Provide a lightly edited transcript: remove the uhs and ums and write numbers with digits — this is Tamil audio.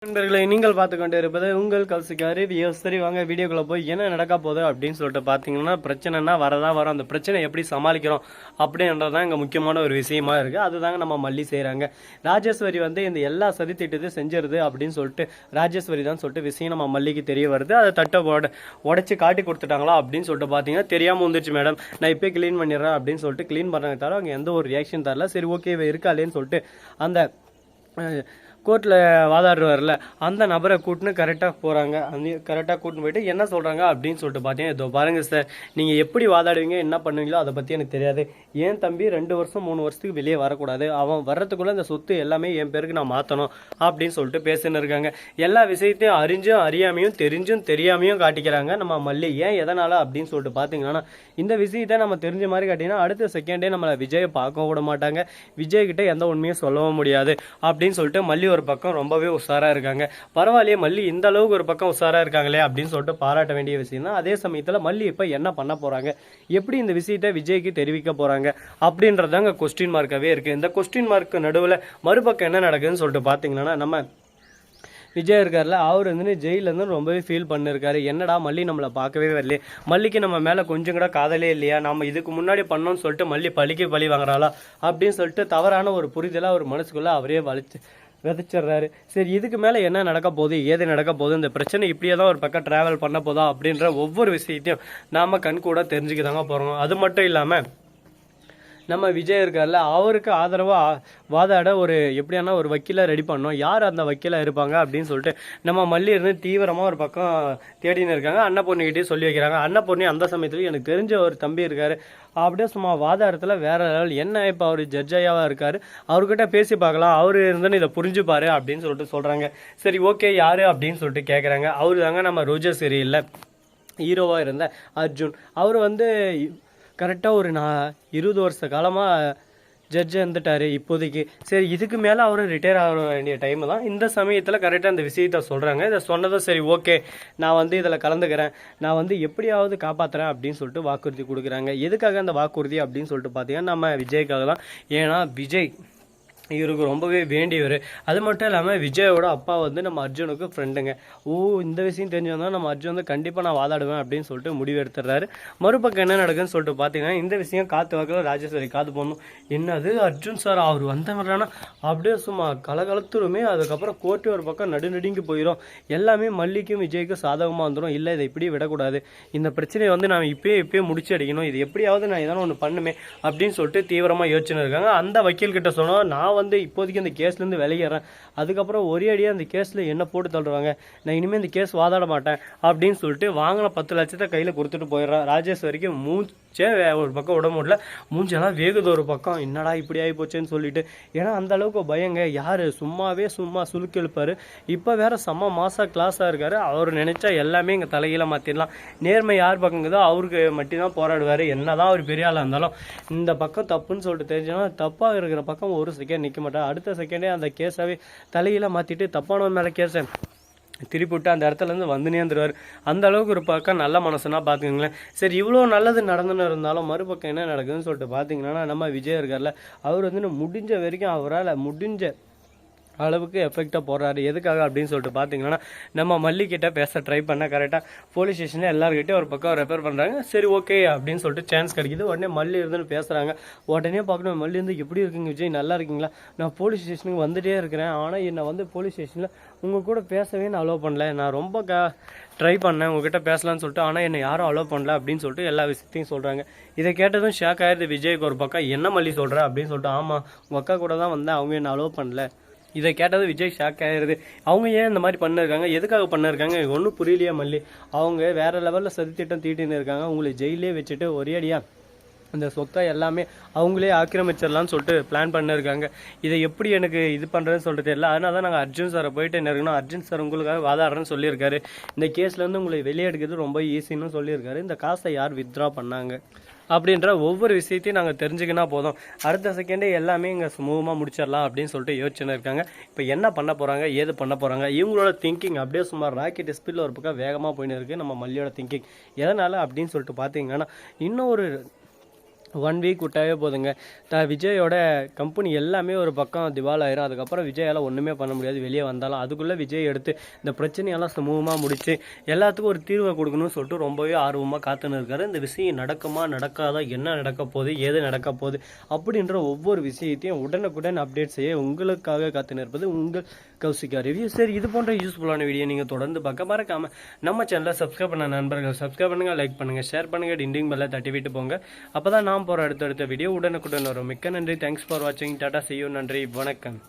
நண்பர்களை நீங்கள் பார்த்து கொண்டு இருப்பது உங்கள் கல்சிக்காரி சரி வாங்க வீடியோக்குள்ள போய் என்ன நடக்க போகுது அப்படின்னு சொல்லிட்டு பார்த்தீங்கன்னா பிரச்சனைனா வரதான் வரும். அந்த பிரச்சனை எப்படி சமாளிக்கிறோம் அப்படின்றதான் இங்கே முக்கியமான ஒரு விஷயமா இருக்குது. அதுதாங்க நம்ம மல்லி செய்கிறாங்க. ராஜேஸ்வரி வந்து இந்த எல்லா சதி திட்டத்தையும் செஞ்சிருது அப்படின்னு சொல்லிட்டு ராஜேஸ்வரி தான் சொல்லிட்டு விஷயம் நம்ம மல்லிக்கு தெரிய வருது. அதை தட்டை உடச்சி காட்டி கொடுத்துட்டாங்களா அப்படின்னு சொல்லிட்டு பார்த்தீங்கன்னா தெரியாமல் வந்துருச்சு மேடம், நான் இப்போ க்ளீன் பண்ணிடுறேன் அப்படின்னு சொல்லிட்டு க்ளீன் பண்ணுறாங்க தவிர அவங்க எந்த ஒரு ரியாக்ஷன் தரல. சரி ஓகே இருக்காளேன்னு சொல்லிட்டு அந்த கோர்ட்டில் வாதாடுவார்ல அந்த நபரை கூட்டின்னு கரெக்டாக போகிறாங்க. அந்த கரெக்டாக கூட்டின்னு போயிட்டு என்ன சொல்கிறாங்க அப்படின்னு சொல்லிட்டு பார்த்தீங்கன்னா இதோ பாருங்கள் சார், நீங்கள் எப்படி வாதாடுவீங்க என்ன பண்ணுவீங்களோ அதை பற்றி எனக்கு தெரியாது. ஏன் தம்பி 2 வருஷம் 3 வருஷத்துக்கு வெளியே வரக்கூடாது, அவன் வர்றதுக்குள்ளே இந்த சொத்து எல்லாமே என் பேருக்கு நான் மாற்றணும் அப்படின்னு சொல்லிட்டு பேசின்னு இருக்காங்க. எல்லா விஷயத்தையும் அறிஞ்சும் அறியாமையும் தெரிஞ்சும் தெரியாமையும் காட்டிக்கிறாங்க நம்ம மல்லி. ஏன் எதனால் அப்படின்னு சொல்லிட்டு பார்த்தீங்கன்னா இந்த விஷயத்தை நம்ம தெரிஞ்ச மாதிரி காட்டிங்கன்னா அடுத்த செகண்டே நம்மளை விஜயை பார்க்க விட மாட்டாங்க, விஜய்கிட்ட எந்த உண்மையும் சொல்லவும் முடியாது அப்படின்னு சொல்லிட்டு மல்லி ஒரு பக்கம் ரொம்பவே உஷாராக இருக்காங்க. பரவாயில்லையே மல்லி இந்த அளவுக்கு ஒரு பக்கம் உஷாராக இருக்காங்களே அப்படின்னு சொல்லிட்டு பாராட்ட வேண்டிய விஷயம் தான். அதே சமயத்தில் மல்லி இப்போ என்ன பண்ண போகிறாங்க, எப்படி இந்த விஷயத்தை விஜய்க்கு தெரிவிக்க போகிறாங்க அப்படின்றதாங்க கொஸ்டின் மார்க்காகவே இருக்குது. இந்த கொஸ்டின் மார்க்கு நடுவில் மறுபக்கம் என்ன நடக்குதுன்னு சொல்லிட்டு பார்த்தீங்கன்னா நம்ம விஜய் இருக்கார்ல, அவர் வந்து ஜெயிலேருந்து ரொம்பவே ஃபீல் பண்ணிருக்காரு. என்னடா மல்லி நம்மளை பார்க்கவே வரலையே, மல்லிக்கு நம்ம மேலே கொஞ்சம் கூட காதலே இல்லையா, நம்ம இதுக்கு முன்னாடி பண்ணோம்னு சொல்லிட்டு மல்லி பழி வாங்குறாளா அப்படின்னு சொல்லிட்டு தவறான ஒரு புரிதலாக ஒரு மனசுக்குள்ளே அவரே விதைச்சிடுறாரு. சரி இதுக்கு மேலே என்ன நடக்க போகுது ஏது நடக்க போகுது, இந்த பிரச்சனை இப்படியே தான் ஒரு பக்கம் ட்ராவல் பண்ண போதா அப்படின்ற ஒவ்வொரு விஷயத்தையும் நாம் கண் கூட தெரிஞ்சுக்க போகிறோம். அது மட்டும் இல்லாமல் நம்ம விஜய் இருக்கார்ல, அவருக்கு ஆதரவாக வாதாட ஒரு எப்படியான ஒரு வக்கீலை ரெடி பண்ணோம். யார் அந்த வக்கீலாக இருப்பாங்க அப்படின்னு சொல்லிட்டு நம்ம மல்லி இருந்து தீவிரமாக ஒரு பக்கம் தேடின்னு இருக்காங்க. அன்னபூர்ணிக்கிட்டே சொல்லி வைக்கிறாங்க. அன்னபூர்ணி அந்த சமயத்தில் எனக்கு தெரிஞ்ச ஒரு தம்பி இருக்கார், அப்படியே சும்மா வாதாடத்தில் வேற லெவல். என்ன இப்போ அவர் ஜட்ஜையாவாக இருக்கார், அவர்கிட்ட பேசி பார்க்கலாம், அவர் இருந்துன்னு இதை புரிஞ்சுப்பாரு அப்படின்னு சொல்லிட்டு சொல்கிறாங்க. சரி ஓகே யார் அப்படின்னு சொல்லிட்டு கேட்குறாங்க. அவர் தாங்க நம்ம ரோஜா சீரியலில் ஹீரோவாக இருந்த அர்ஜுன். அவர் வந்து கரெக்டாக ஒரு 20 வருஷ காலமாக ஜட்ஜு வந்துட்டார் இப்போதைக்கு. சரி இதுக்கு மேலே அவரும் ரிட்டையர் ஆக வேண்டிய டைம் தான். இந்த சமயத்தில் கரெக்டாக அந்த விஷயத்த சொல்கிறாங்க. இதை சொன்னதும் சரி ஓகே நான் வந்து இதில் கலந்துக்கிறேன், நான் வந்து எப்படியாவது காப்பாற்றுறேன் அப்படின்னு சொல்லிட்டு வாக்குறுதி கொடுக்குறாங்க. எதுக்காக அந்த வாக்குறுதி அப்படின்னு சொல்லிட்டு பார்த்தீங்கன்னா நம்ம விஜய்க்காக தான். ஏன்னா விஜய் இவருக்கு ரொம்பவே வேண்டியவர். அது மட்டும் இல்லாமல் விஜயோட அப்பா வந்து நம்ம அர்ஜுனுக்கு ஃப்ரெண்டுங்க. இந்த விஷயம் தெரிஞ்சவங்க நம்ம அர்ஜுன் வந்து கண்டிப்பாக நான் வாதாடுவேன் அப்படின்னு சொல்லிட்டு முடிவு எடுத்துடுறாரு. மறுபக்கம் என்ன நடக்குதுன்னு சொல்லிட்டு பார்த்தீங்கன்னா இந்த விஷயம் காத்து வாக்கில் ராஜேஸ்வரி காத்து போடணும். என்னது அர்ஜுன் சார் அவர் வந்தவரானா அப்படியே சும்மா கலகலத்துருமே. அதுக்கப்புறம் கோர்ட்டு ஒரு பக்கம் நடுநடுங்கி போயிடும். எல்லாமே மல்லிக்கும் விஜய்க்கும் சாதகமாக வந்துடும். இல்லை இதை இப்படி விடக்கூடாது, இந்த பிரச்சனையை வந்து நான் இப்பயே முடிச்சு அடிக்கணும், இது எப்படியாவது நான் எதனா ஒன்று பண்ணுமே அப்படின்னு சொல்லிட்டு தீவிரமாக யோசிச்சுன்னு இருக்காங்க. அந்த வக்கீல் கிட்ட சொன்னோம் நான் வந்து இப்போதைக்கு அந்த கேஸ்லேருந்து விலகிறேன், அதுக்கப்புறம் ஒரே அடியாக அந்த கேஸில் என்ன போட்டு தள்ளுவாங்க, நான் இனிமேல் இந்த கேஸ் வாதாட மாட்டேன் அப்படின்னு சொல்லிட்டு வாங்கின 10 லட்சத்தை கையில் கொடுத்துட்டு போயிடுறான். ராஜேஸ்வரிக்கு மூச்சே ஒரு பக்கம் விட முடியல, மூஞ்செல்லாம் வேகுது ஒரு பக்கம், என்னடா இப்படி ஆகி போச்சேன்னு சொல்லிட்டு. ஏன்னா அந்த அளவுக்கு பயங்க, யார் சும்மா சுலுக்கி எழுப்பார். இப்போ வேற செம்ம மாசா கிளாஸாக இருக்காரு. அவர் நினைச்சா எல்லாமே இங்கே தலைகீழ மாற்றிடலாம். நேர்மை யார் பக்கங்குதோ அவருக்கு மட்டும்தான் போராடுவார். என்னதான் அவர் பெரிய ஆளாக இருந்தாலும் இந்த பக்கம் தப்புன்னு சொல்லிட்டு தெரிஞ்சோன்னா தப்பாக இருக்கிற பக்கம் ஒரு செகண்ட் நிற்க மாட்டார். அடுத்த செகண்டே அந்த கேஸாவே தலையில மாற்றிட்டு தப்பானவன் மேலே கேஸை திருப்பிவிட்டு அந்த இடத்துலேருந்து வந்து நேர்ந்துருவார். அந்த அளவுக்கு ஒரு பக்கம் நல்ல மனசுனா பார்த்துக்கங்களேன். சரி இவ்வளோ நல்லது நடந்துன்னு இருந்தாலும் மறுபக்கம் என்ன நடக்குதுன்னு சொல்லிட்டு பார்த்தீங்கன்னா நம்ம விஜய் இருக்கார்ல, அவர் வந்து முடிஞ்ச வரைக்கும் அவரால் முடிஞ்ச அளவுக்கு எஃபெக்டாக போடுறாரு. எதுக்காக அப்படின்னு சொல்லிட்டு பார்த்தீங்கன்னா நம்ம மல்லிக்கிட்ட பேச ட்ரை பண்ண கரெக்டாக போலீஸ் ஸ்டேஷனில் எல்லாருக்கிட்டே ஒரு பக்கம் ரெஃபர் பண்ணுறாங்க. சரி ஓகே அப்படின்னு சொல்லிட்டு சான்ஸ் கிடைக்கிது. உடனே மல்லி இருந்துன்னு பேசுகிறாங்க. உடனே பார்க்கணும் மல்லி வந்து எப்படி இருக்குங்க விஜய் நல்லா இருக்கீங்களா, நான் போலீஸ் ஸ்டேஷனுக்கு வந்துகிட்டே இருக்கிறேன், ஆனால் என்னை வந்து போலீஸ் ஸ்டேஷனில் உங்கள் கூட பேசவே நான் அலோவ் பண்ணல, நான் ரொம்ப ட்ரை பண்ணேன் உங்ககிட்ட பேசலான்னு சொல்லிட்டு, ஆனால் என்னை யாரும் அலோவ் பண்ணல அப்படின்னு சொல்லிட்டு எல்லா விஷயத்தையும் சொல்கிறாங்க. இதை கேட்டதும் ஷாக் ஆயிடுது விஜய்க்கு ஒரு பக்கம். என்ன மல்லி சொல்கிற அப்படின்னு சொல்லிட்டு, ஆமாம் உங்கள் அக்கா கூட தான் வந்தேன், அவங்க என்னை அலோவ் பண்ணல. இதை கேட்டது விஜய் ஷாக் ஆகிடுது. அவங்க ஏன் இந்த மாதிரி பண்ணிருக்காங்க, எதுக்காக பண்ணிருக்காங்க ஒன்றும் புரியலையா மல்லி, அவங்க வேறு லெவலில் சதித்திட்டம் தீட்டின்னு இருக்காங்க, உங்களை ஜெயிலே வச்சுட்டு ஒரே அடியாக அந்த சொத்தை எல்லாமே அவங்களே ஆக்கிரமிச்சிடலான்னு சொல்லிட்டு பிளான் பண்ணிருக்காங்க. இதை எப்படி எனக்கு இது பண்ணுறதுன்னு சொல்லிட்டு தெரியல. அதனால தான் நாங்கள் அர்ஜுன் சாரை போயிட்டு என்ன இருக்குன்னா, அர்ஜுன் சார் உங்களுக்காக வாதாடுறேன்னு சொல்லியிருக்காரு, இந்த கேஸ்லேருந்து உங்களை வெளியே எடுக்கிறது ரொம்ப ஈஸின்னு சொல்லியிருக்காரு, இந்த காசை யார் வித்ட்ரா பண்ணாங்க அப்படின்ற ஒவ்வொரு விஷயத்தையும் நாங்கள் தெரிஞ்சுக்கினா போதும், அடுத்த செகண்டே எல்லாமே இங்கே சுமூகமாக முடிச்சிடலாம் அப்படின்னு சொல்லிட்டு யோசிச்சுன்னு இருக்காங்க. இப்போ என்ன பண்ண போகிறாங்க ஏது பண்ண போகிறாங்க, இவங்களோட திங்கிங் அப்படியே சுமார் ராக்கெட் ஸ்பீடில் ஒரு பக்கம் வேகமாக போயின்னு இருக்குது நம்ம மல்லியோட திங்கிங். எதனால் அப்படின்னு சொல்லிட்டு பார்த்தீங்கன்னா இன்னும் ஒரு 1 வீக் விட்டாவே போதுங்க. விஜயோட கம்பெனி எல்லாமே ஒரு பக்கம் திவால் ஆயிரும். அதுக்கப்புறம் விஜயால் ஒன்றுமே பண்ண முடியாது. வெளியே வந்தாலும் அதுக்குள்ளே விஜய் எடுத்து இந்த பிரச்சனையெல்லாம் சுமூகமாக முடித்து எல்லாத்துக்கும் ஒரு தீர்வை கொடுக்கணும்னு சொல்லிட்டு ரொம்பவே ஆர்வமாக காத்துன்னு இருக்காரு. இந்த விஷயம் நடக்குமா நடக்காதா, என்ன நடக்க போகுது, ஏது நடக்க போகுது அப்படின்ற ஒவ்வொரு விஷயத்தையும் உடனுக்குடன் அப்டேட் செய்ய உங்களுக்காக காத்துன்னு இருப்பது உங்கள் கௌசிகா ரிவ்யூ. சரி, இது போன்ற யூஸ்ஃபுல்லான வீடியோ நீங்கள் தொடர்ந்து பார்க்க மறக்காமல் நம்ம சேனலை சப்ஸ்கிரைப் பண்ண நண்பர்கள் சப்ஸ்கிரைப் பண்ணுங்கள், லைக் பண்ணுங்கள், ஷேர் பண்ணுங்கள், டிண்டிங் பெல்லை தட்டி விட்டு போங்க. அப்போ தான் நான் போகிற அடுத்தடுத்த வீடியோ உடனுக்குடன் வரும். மிக்க நன்றி. தேங்க்ஸ் ஃபார் வாட்சிங். Tata, see you. நன்றி, வணக்கம்.